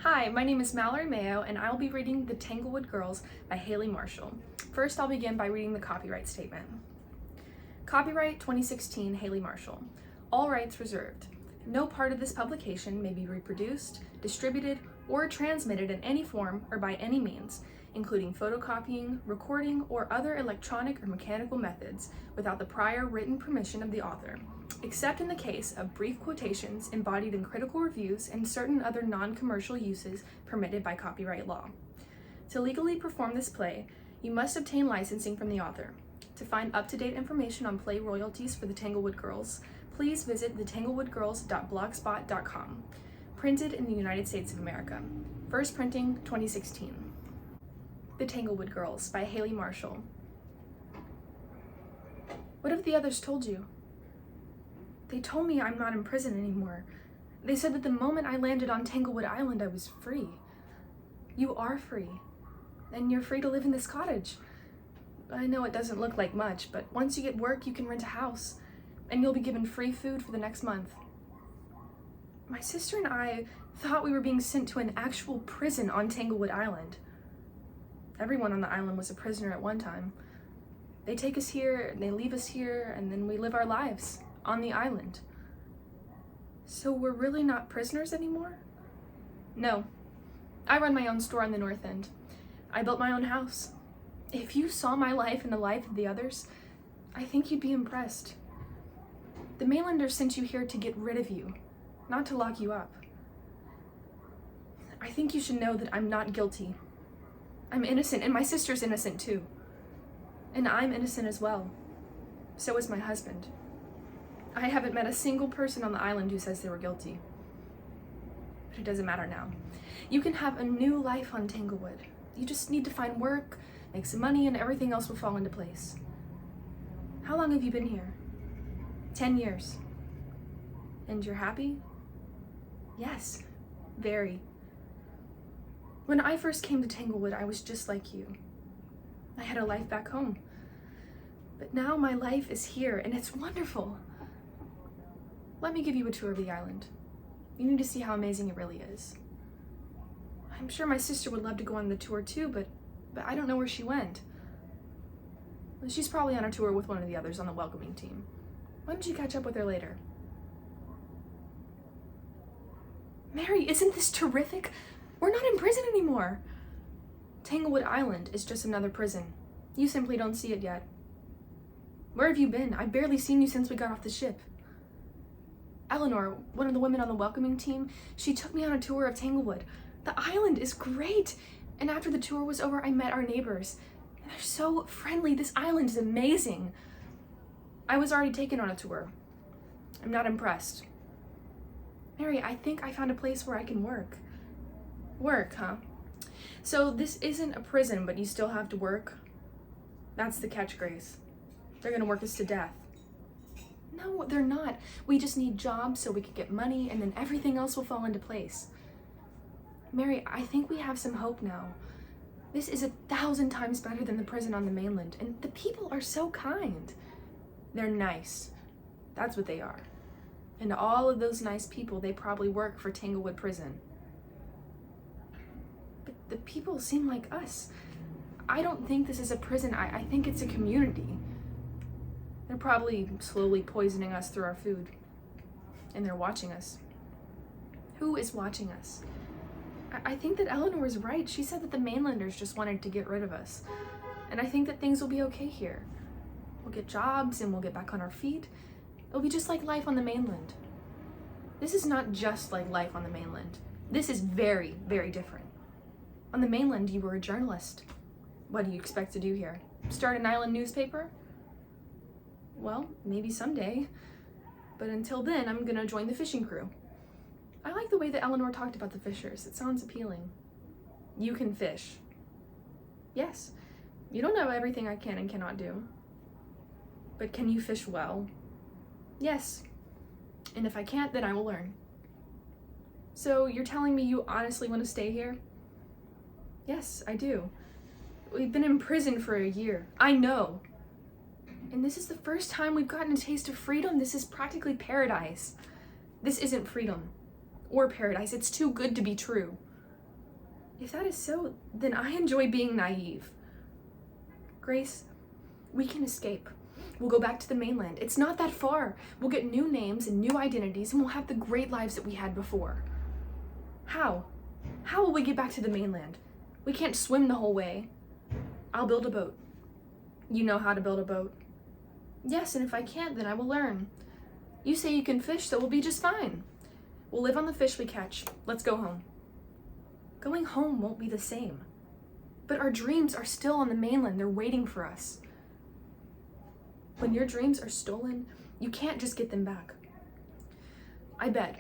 Hi, my name is Mallory Mayo, and I will be reading The Tanglewood Girls by Haley Marshall. First, I'll begin by reading the copyright statement. Copyright 2016 Haley Marshall. All rights reserved. No part of this publication may be reproduced, distributed, or transmitted in any form or by any means, including photocopying, recording, or other electronic or mechanical methods, without the prior written permission of the author, except in the case of brief quotations embodied in critical reviews and certain other non-commercial uses permitted by copyright law. To legally perform this play, you must obtain licensing from the author. To find up-to-date information on play royalties for The Tanglewood Girls, please visit thetanglewoodgirls.blogspot.com. Printed in the United States of America. First printing, 2016. The Tanglewood Girls by Haley Marshall. What have the others told you? They told me I'm not in prison anymore. They said that the moment I landed on Tanglewood Island, I was free. You are free. And you're free to live in this cottage. I know it doesn't look like much, but once you get work, you can rent a house. And you'll be given free food for the next month. My sister and I thought we were being sent to an actual prison on Tanglewood Island. Everyone on the island was a prisoner at one time. They take us here, they leave us here, and then we live our lives on the island. So we're really not prisoners anymore? No. I run my own store on the North End. I built my own house. If you saw my life and the life of the others, I think you'd be impressed. The mainlanders sent you here to get rid of you, not to lock you up. I think you should know that I'm not guilty. I'm innocent, and my sister's innocent too. And I'm innocent as well. So is my husband. I haven't met a single person on the island who says they were guilty. But it doesn't matter now. You can have a new life on Tanglewood. You just need to find work, make some money, and everything else will fall into place. How long have you been here? 10 years. And you're happy? Yes, very. When I first came to Tanglewood, I was just like you. I had a life back home. But now my life is here, and it's wonderful. Let me give you a tour of the island. You need to see how amazing it really is. I'm sure my sister would love to go on the tour too, but I don't know where she went. She's probably on a tour with one of the others on the welcoming team. Why don't you catch up with her later? Mary, isn't this terrific? We're not in prison anymore. Tanglewood Island is just another prison. You simply don't see it yet. Where have you been? I've barely seen you since we got off the ship. Eleanor, one of the women on the welcoming team, she took me on a tour of Tanglewood. The island is great. And after the tour was over, I met our neighbors. And they're so friendly. This island is amazing. I was already taken on a tour. I'm not impressed. Mary, I think I found a place where I can work. Work, huh? So this isn't a prison, but you still have to work? That's the catch, Grace. They're gonna work us to death. No, they're not. We just need jobs so we can get money, and then everything else will fall into place. Mary, I think we have some hope now. This is 1,000 times better than the prison on the mainland, and the people are so kind. They're nice. That's what they are. And all of those nice people, they probably work for Tanglewood Prison. But the people seem like us. I don't think this is a prison. I think it's a community. They're probably slowly poisoning us through our food. And they're watching us. Who is watching us? I think that Eleanor is right. She said that the mainlanders just wanted to get rid of us. And I think that things will be okay here. We'll get jobs and we'll get back on our feet. It'll be just like life on the mainland. This is not just like life on the mainland. This is very, very different. On the mainland, you were a journalist. What do you expect to do here? Start an island newspaper? Well, maybe someday. But until then, I'm gonna join the fishing crew. I like the way that Eleanor talked about the fishers. It sounds appealing. You can fish. Yes. You don't know everything I can and cannot do. But can you fish well? Yes. And if I can't, then I will learn. So you're telling me you honestly want to stay here? Yes, I do. We've been in prison for a year. I know. And this is the first time we've gotten a taste of freedom. This is practically paradise. This isn't freedom or paradise. It's too good to be true. If that is so, then I enjoy being naive. Grace, we can escape. We'll go back to the mainland. It's not that far. We'll get new names and new identities, and we'll have the great lives that we had before. How? How will we get back to the mainland? We can't swim the whole way. I'll build a boat. You know how to build a boat? Yes, and if I can't, then I will learn. You say you can fish, so we'll be just fine. We'll live on the fish we catch. Let's go home. Going home won't be the same. But our dreams are still on the mainland. They're waiting for us. When your dreams are stolen, you can't just get them back. I bet,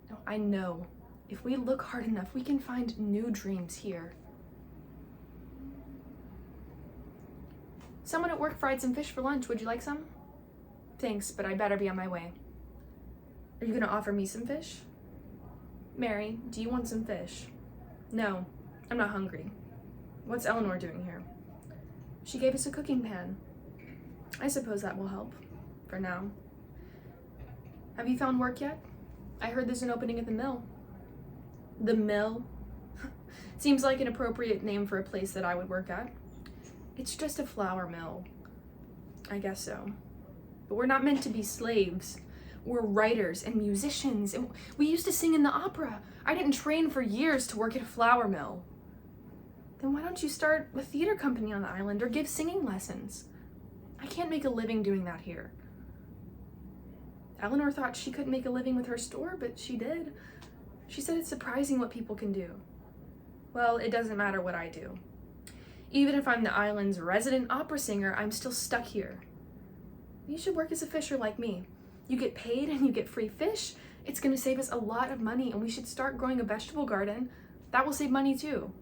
no, I know, if we look hard enough, we can find new dreams here. Someone at work fried some fish for lunch. Would you like some? Thanks, but I better be on my way. Are you gonna offer me some fish? Mary, do you want some fish? No, I'm not hungry. What's Eleanor doing here? She gave us a cooking pan. I suppose that will help, for now. Have you found work yet? I heard there's an opening at the mill. The mill? Seems like an appropriate name for a place that I would work at. It's just a flour mill. I guess so. But we're not meant to be slaves. We're writers and musicians, and we used to sing in the opera. I didn't train for years to work at a flour mill. Then why don't you start a theater company on the island or give singing lessons? I can't make a living doing that here. Eleanor thought she couldn't make a living with her store, but she did. She said it's surprising what people can do. Well, it doesn't matter what I do. Even if I'm the island's resident opera singer, I'm still stuck here. You should work as a fisher like me. You get paid and you get free fish. It's going to save us a lot of money, and we should start growing a vegetable garden. That will save money too.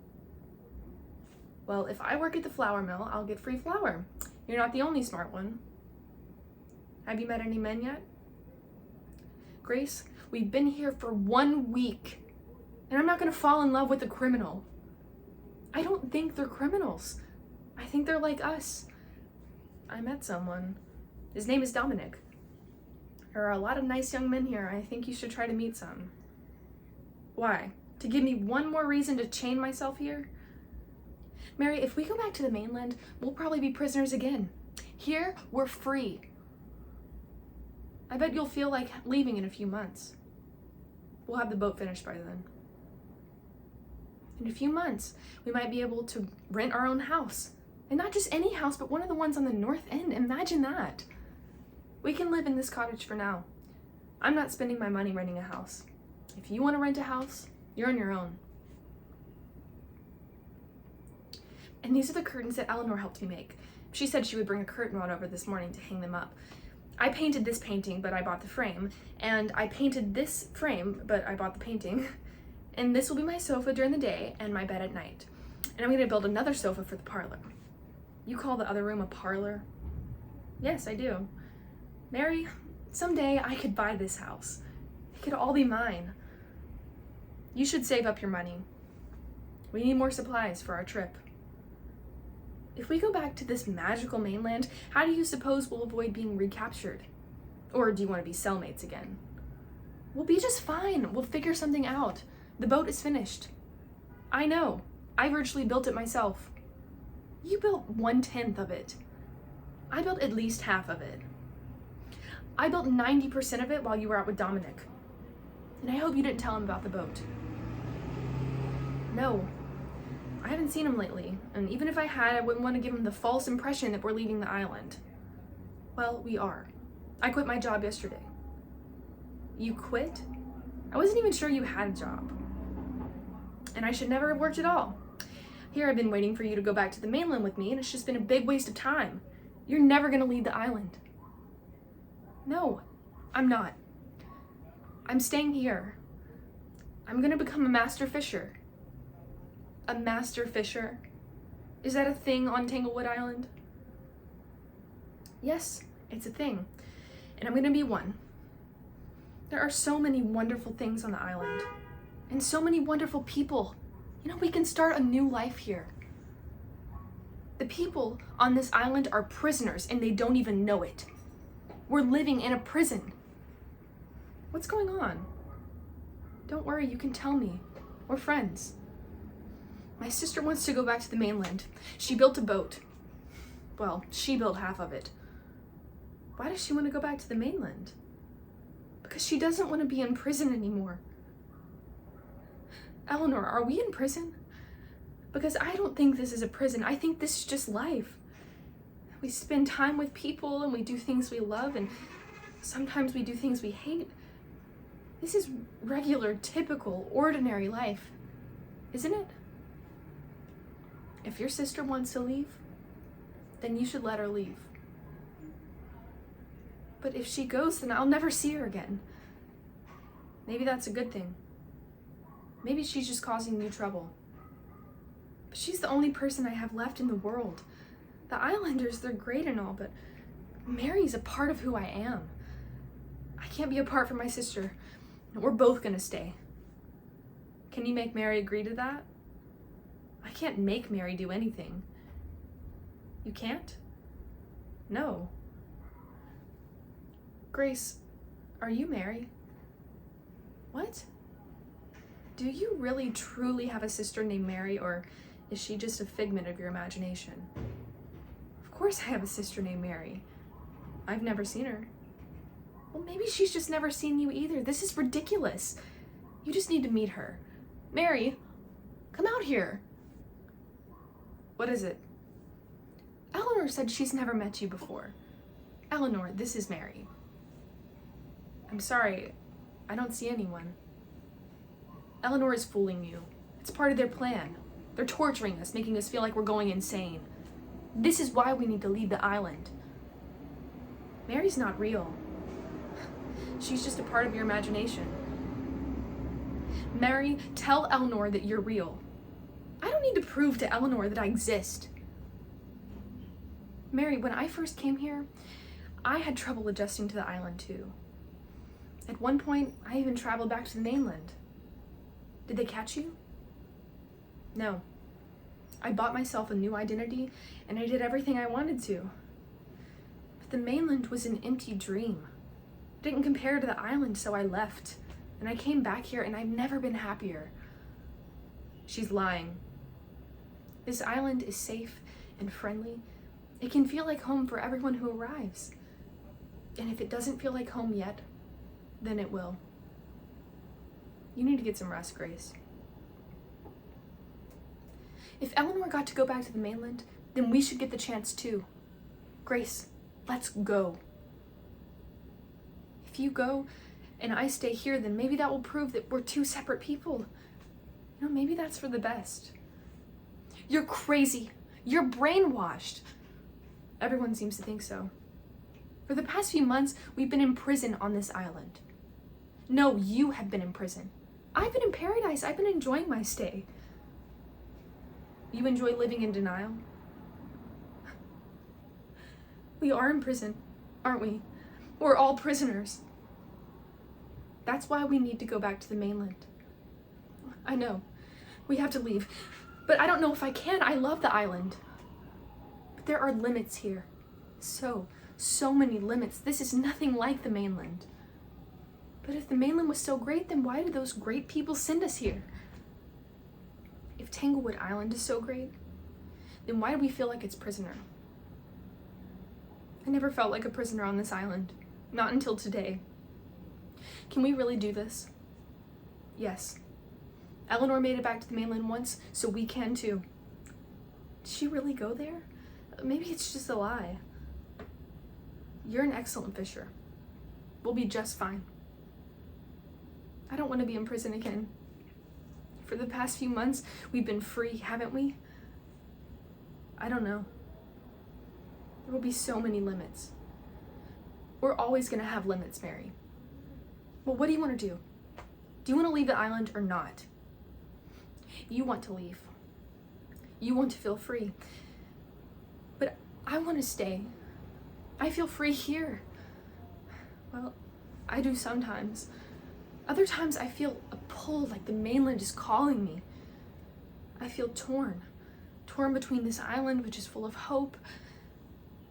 Well, if I work at the flour mill, I'll get free flour. You're not the only smart one. Have you met any men yet? Grace, we've been here for 1 week, and I'm not going to fall in love with a criminal. I don't think they're criminals. I think they're like us. I met someone. His name is Dominic. There are a lot of nice young men here. I think you should try to meet some. Why? To give me one more reason to chain myself here? Mary, if we go back to the mainland, we'll probably be prisoners again. Here, we're free. I bet you'll feel like leaving in a few months. We'll have the boat finished by then. In a few months, we might be able to rent our own house. And not just any house, but one of the ones on the north end. Imagine that. We can live in this cottage for now. I'm not spending my money renting a house. If you want to rent a house, you're on your own. And these are the curtains that Eleanor helped me make. She said she would bring a curtain rod over this morning to hang them up. I painted this painting, but I bought the frame. And I painted this frame, but I bought the painting. And this will be my sofa during the day and my bed at night. And I'm going to build another sofa for the parlor. You call the other room a parlor? Yes, I do. Mary, someday I could buy this house. It could all be mine. You should save up your money. We need more supplies for our trip. If we go back to this magical mainland, how do you suppose we'll avoid being recaptured? Or do you want to be cellmates again? We'll be just fine. We'll figure something out. The boat is finished. I know. I virtually built it myself. You built 1/10 of it. I built at least half of it. I built 90% of it while you were out with Dominic. And I hope you didn't tell him about the boat. No. I haven't seen him lately, and even if I had, I wouldn't want to give him the false impression that we're leaving the island. Well, we are. I quit my job yesterday. You quit? I wasn't even sure you had a job. And I should never have worked at all. Here I've been waiting for you to go back to the mainland with me, and it's just been a big waste of time. You're never going to leave the island. No, I'm not. I'm staying here. I'm going to become a master fisher. A master fisher? Is that a thing on Tanglewood Island? Yes, it's a thing. And I'm going to be one. There are so many wonderful things on the island. And so many wonderful people. You know, we can start a new life here. The people on this island are prisoners and they don't even know it. We're living in a prison. What's going on? Don't worry, you can tell me. We're friends. My sister wants to go back to the mainland. She built a boat. Well, she built half of it. Why does she want to go back to the mainland? Because she doesn't want to be in prison anymore. Eleanor, are we in prison? Because I don't think this is a prison. I think this is just life. We spend time with people and we do things we love, and sometimes we do things we hate. This is regular, typical, ordinary life, isn't it? If your sister wants to leave, then you should let her leave. But if she goes, then I'll never see her again. Maybe that's a good thing. Maybe she's just causing you trouble. But she's the only person I have left in the world. The Islanders, they're great and all, but Mary's a part of who I am. I can't be apart from my sister. We're both gonna stay. Can you make Mary agree to that? I can't make Mary do anything. You can't? No. Grace, are you Mary? What? Do you really truly have a sister named Mary, or is she just a figment of your imagination? Of course I have a sister named Mary. I've never seen her. Well, maybe she's just never seen you either. This is ridiculous. You just need to meet her. Mary, come out here. What is it? Eleanor said she's never met you before. Eleanor, this is Mary. I'm sorry, I don't see anyone. Eleanor is fooling you. It's part of their plan. They're torturing us, making us feel like we're going insane. This is why we need to leave the island. Mary's not real. She's just a part of your imagination. Mary, tell Eleanor that you're real. I don't need to prove to Eleanor that I exist. Mary, when I first came here, I had trouble adjusting to the island too. At one point, I even traveled back to the mainland. Did they catch you? No. I bought myself a new identity and I did everything I wanted to. But the mainland was an empty dream. It didn't compare to the island, so I left. And I came back here and I've never been happier. She's lying. This island is safe and friendly. It can feel like home for everyone who arrives. And if it doesn't feel like home yet, then it will. You need to get some rest, Grace. If Eleanor got to go back to the mainland, then we should get the chance too. Grace, let's go. If you go and I stay here, then maybe that will prove that we're two separate people. You know, maybe that's for the best. You're crazy. You're brainwashed. Everyone seems to think so. For the past few months, we've been in prison on this island. No, you have been in prison. I've been in paradise. I've been enjoying my stay. You enjoy living in denial? We are in prison, aren't we? We're all prisoners. That's why we need to go back to the mainland. I know. We have to leave. But I don't know if I can. I love the island. But there are limits here. So many limits. This is nothing like the mainland. But if the mainland was so great, then why did those great people send us here? If Tanglewood Island is so great, then why do we feel like it's prisoner? I never felt like a prisoner on this island. Not until today. Can we really do this? Yes. Eleanor made it back to the mainland once, so we can too. Did she really go there? Maybe it's just a lie. You're an excellent fisher. We'll be just fine. I don't want to be in prison again. For the past few months, we've been free, haven't we? I don't know. There will be so many limits. We're always going to have limits, Mary. Well, what do you want to do? Do you want to leave the island or not? You want to leave. You want to feel free. But I want to stay. I feel free here. Well, I do sometimes. Other times I feel a pull, like the mainland is calling me. I feel torn between this island, which is full of hope,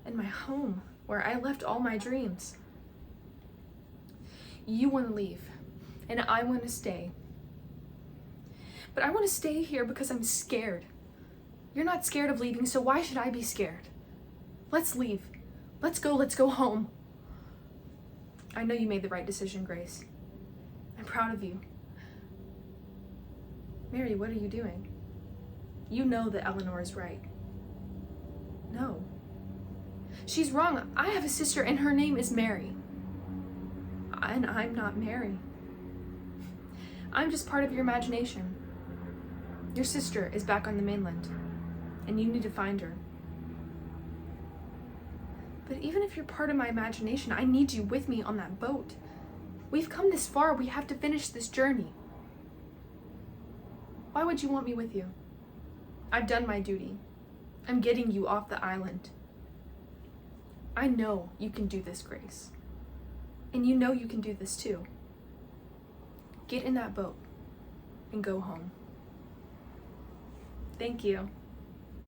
and my home, where I left all my dreams. You want to leave, and I want to stay. But I want to stay here because I'm scared. You're not scared of leaving, so why should I be scared? Let's leave. Let's go home. I know you made the right decision, Grace. I'm proud of you. Mary, what are you doing? You know that Eleanor is right. No. She's wrong. I have a sister and her name is Mary. And I'm not Mary. I'm just part of your imagination. Your sister is back on the mainland, and you need to find her. But even if you're part of my imagination, I need you with me on that boat. We've come this far. We have to finish this journey. Why would you want me with you? I've done my duty. I'm getting you off the island. I know you can do this, Grace. And you know you can do this too. Get in that boat and go home. Thank you.